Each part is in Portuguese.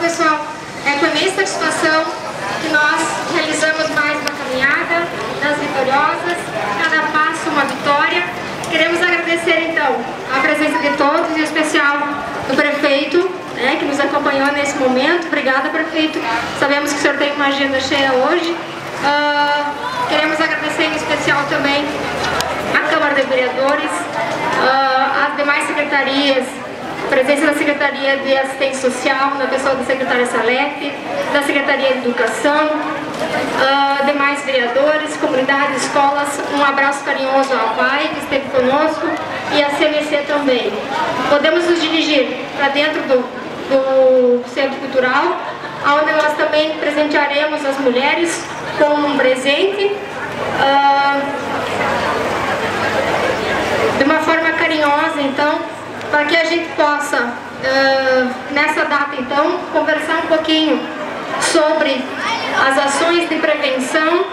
pessoal, é com imensa satisfação que nós realizamos mais uma caminhada das vitoriosas, cada passo uma vitória. Queremos agradecer então a presença de todos, em especial do prefeito, que nos acompanhou nesse momento. Obrigada, prefeito. Sabemos que o senhor tem uma agenda cheia hoje. Queremos agradecer em especial também a Câmara de Vereadores, as demais secretarias, a presença da Secretaria de Assistência Social, na pessoa da secretária Salete, da Secretaria de Educação, demais vereadores, comunidades, escolas. Um abraço carinhoso à APAI, que esteve conosco, e à CMC também. Podemos nos dirigir para dentro do Centro Cultural, onde nós também presentearemos as mulheres com um presente, de uma forma carinhosa, então, para que a gente possa, nessa data, então, conversar um pouquinho sobre as ações de prevenção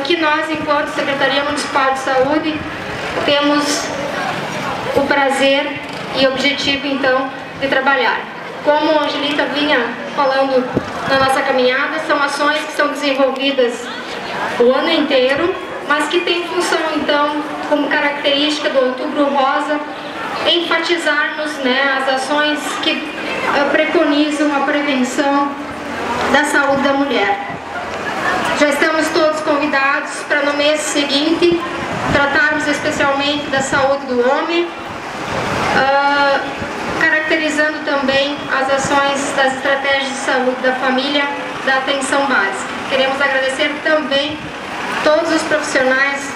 que nós, enquanto Secretaria Municipal de Saúde, temos o prazer e objetivo, então, de trabalhar. Como a Angelita vinha falando na nossa caminhada, são ações que são desenvolvidas o ano inteiro, mas que tem função, então, como característica do Outubro Rosa, enfatizarmos as ações que preconizam a prevenção da saúde da mulher. Já estamos todos convidados para no mês seguinte tratarmos especialmente da saúde do homem, caracterizando também as ações das estratégias de saúde da família, da atenção básica. Queremos agradecer também todos os profissionais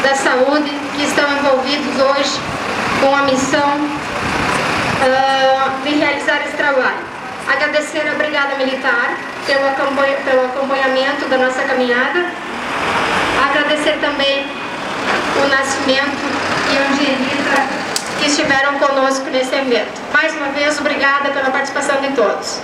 da saúde que estão envolvidos hoje com a missão de realizar esse trabalho. Agradecer a Brigada Militar pelo acompanhamento da nossa caminhada. Agradecer também o Nascimento e a Angelita, que estiveram conosco nesse evento. Mais uma vez, obrigada pela participação de todos.